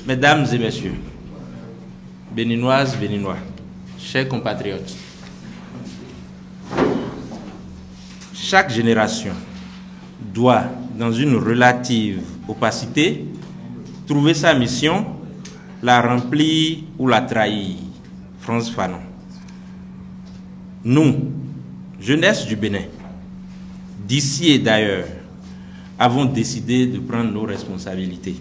Mesdames et messieurs, béninoises, béninois, chers compatriotes, chaque génération doit, dans une relative opacité, trouver sa mission, la remplir ou la trahir. Frantz Fanon. Nous, jeunesse du Bénin, d'ici et d'ailleurs, avons décidé de prendre nos responsabilités.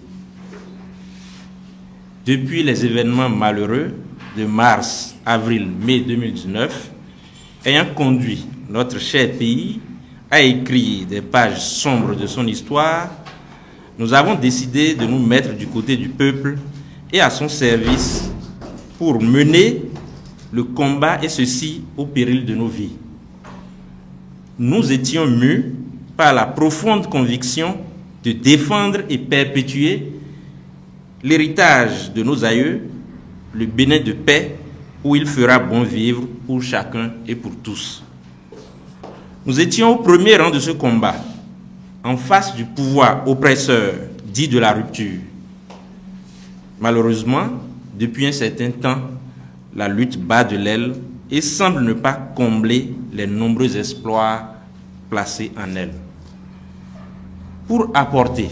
Depuis les événements malheureux de mars, avril, mai 2019, ayant conduit notre cher pays à écrire des pages sombres de son histoire, nous avons décidé de nous mettre du côté du peuple et à son service pour mener le combat, et ceci au péril de nos vies. Nous étions mus par la profonde conviction de défendre et perpétuer l'héritage de nos aïeux, le Bénin de paix, où il fera bon vivre pour chacun et pour tous. Nous étions au premier rang de ce combat, en face du pouvoir oppresseur dit de la rupture. Malheureusement, depuis un certain temps, la lutte bat de l'aile et semble ne pas combler les nombreux exploits placés en elle. Pour apporter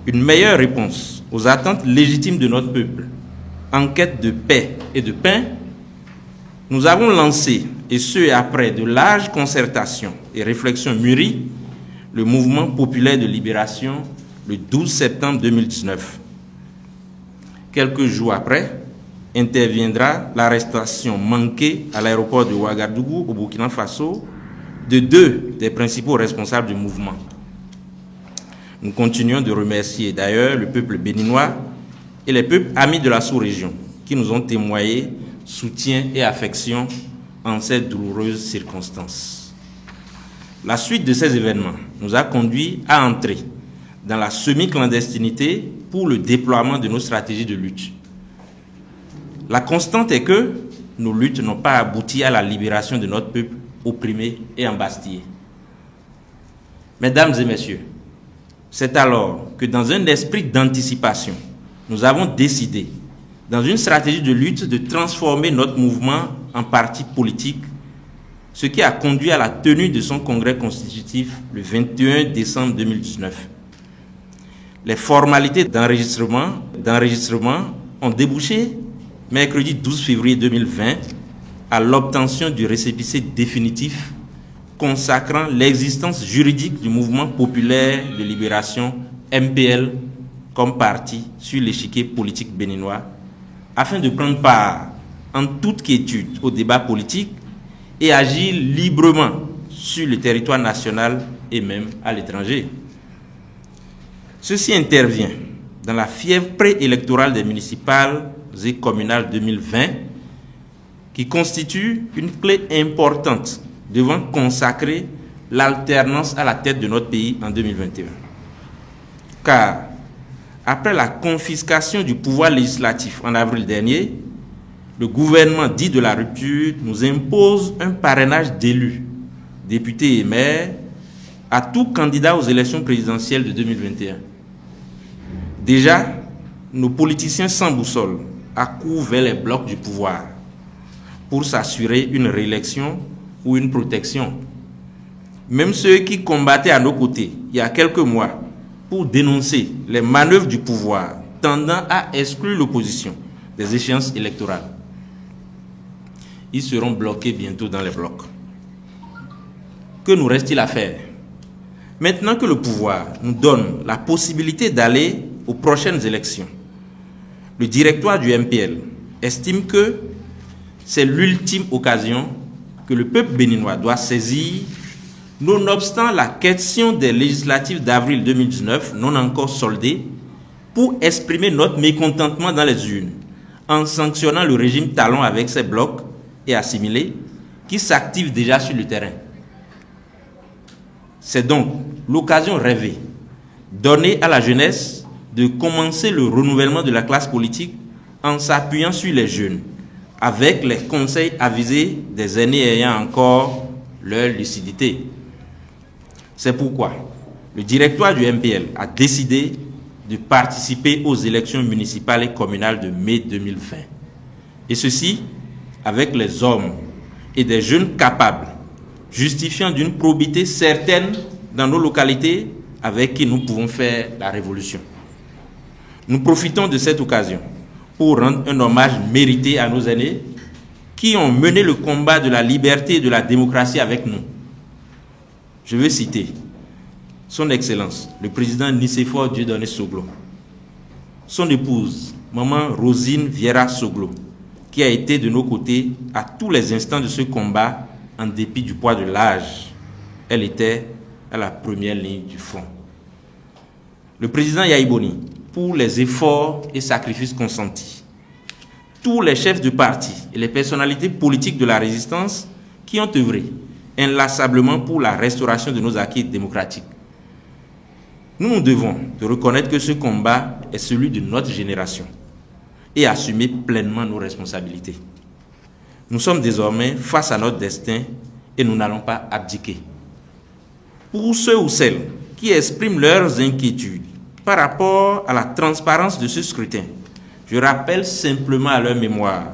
une meilleure réponse aux attentes légitimes de notre peuple, en quête de paix et de pain, nous avons lancé, et ce après de larges concertations et réflexions mûries, le mouvement populaire de libération le 12 septembre 2019. Quelques jours après, interviendra l'arrestation manquée à l'aéroport de Ouagadougou, au Burkina Faso, de deux des principaux responsables du mouvement. Nous continuons de remercier d'ailleurs le peuple béninois et les peuples amis de la sous-région qui nous ont témoigné soutien et affection en ces douloureuses circonstances. La suite de ces événements nous a conduit à entrer dans la semi-clandestinité pour le déploiement de nos stratégies de lutte. La constante est que nos luttes n'ont pas abouti à la libération de notre peuple opprimé et embastillé. Mesdames et messieurs, c'est alors que dans un esprit d'anticipation, nous avons décidé, dans une stratégie de lutte, de transformer notre mouvement en parti politique, ce qui a conduit à la tenue de son congrès constitutif le 21 décembre 2019. Les formalités d'enregistrement ont débouché mercredi 12 février 2020 à l'obtention du récépissé définitif consacrant l'existence juridique du mouvement populaire de libération MPL comme parti sur l'échiquier politique béninois, afin de prendre part en toute quiétude au débat politique et agir librement sur le territoire national et même à l'étranger. Ceci intervient dans la fièvre préélectorale des municipales et communales 2020 qui constitue une clé importante devant consacrer l'alternance à la tête de notre pays en 2021. Car, après la confiscation du pouvoir législatif en avril dernier, le gouvernement dit de la rupture nous impose un parrainage d'élus, députés et maires, à tout candidat aux élections présidentielles de 2021. Déjà, nos politiciens sans boussole accourent vers les blocs du pouvoir pour s'assurer une réélection ou une protection. Même ceux qui combattaient à nos côtés il y a quelques mois pour dénoncer les manœuvres du pouvoir tendant à exclure l'opposition des échéances électorales, ils seront bloqués bientôt dans les blocs. Que nous reste-t-il à faire? Maintenant que le pouvoir nous donne la possibilité d'aller aux prochaines élections, le directoire du MPL estime que c'est l'ultime occasion que le peuple béninois doit saisir, nonobstant la question des législatives d'avril 2019 non encore soldée, pour exprimer notre mécontentement dans les urnes, en sanctionnant le régime talon avec ses blocs et assimilés qui s'activent déjà sur le terrain. C'est donc l'occasion rêvée donnée à la jeunesse de commencer le renouvellement de la classe politique en s'appuyant sur les jeunes, avec les conseils avisés des aînés ayant encore leur lucidité. C'est pourquoi le directoire du MPL a décidé de participer aux élections municipales et communales de mai 2020. Et ceci avec les hommes et des jeunes capables, justifiant d'une probité certaine dans nos localités avec qui nous pouvons faire la révolution. Nous profitons de cette occasion pour rendre un hommage mérité à nos aînés qui ont mené le combat de la liberté et de la démocratie avec nous. Je veux citer son Excellence, le président Nicéphore Dieudonné Soglo, son épouse, Maman Rosine Vieira Soglo, qui a été de nos côtés à tous les instants de ce combat en dépit du poids de l'âge. Elle était à la première ligne du front. Le président Yahi Boni, pour les efforts et sacrifices consentis. Tous les chefs de parti et les personnalités politiques de la résistance qui ont œuvré inlassablement pour la restauration de nos acquis démocratiques. Nous nous devons de reconnaître que ce combat est celui de notre génération et assumer pleinement nos responsabilités. Nous sommes désormais face à notre destin et nous n'allons pas abdiquer. Pour ceux ou celles qui expriment leurs inquiétudes par rapport à la transparence de ce scrutin, je rappelle simplement à leur mémoire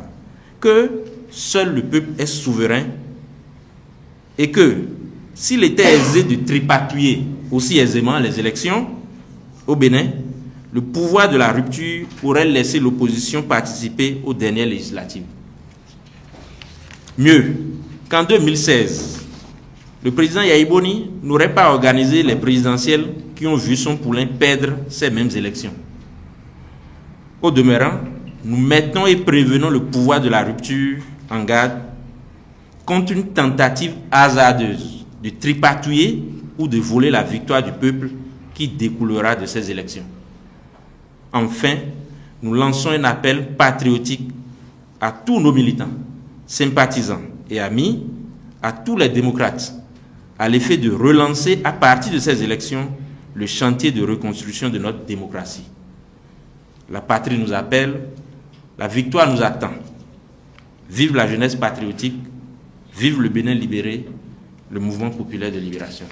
que seul le peuple est souverain et que s'il était aisé de tripatouiller aussi aisément les élections au Bénin, le pouvoir de la rupture pourrait laisser l'opposition participer aux dernières législatives. Mieux, qu'en 2016, le président Yahi Boni n'aurait pas organisé les présidentielles qui ont vu son poulain perdre ces mêmes élections. Au demeurant, nous mettons et prévenons le pouvoir de la rupture en garde contre une tentative hasardeuse de tripatouiller ou de voler la victoire du peuple qui découlera de ces élections. Enfin, nous lançons un appel patriotique à tous nos militants, sympathisants et amis, à tous les démocrates, à l'effet de relancer à partir de ces élections le chantier de reconstruction de notre démocratie. La patrie nous appelle, la victoire nous attend. Vive la jeunesse patriotique, vive le Bénin libéré, le mouvement populaire de libération.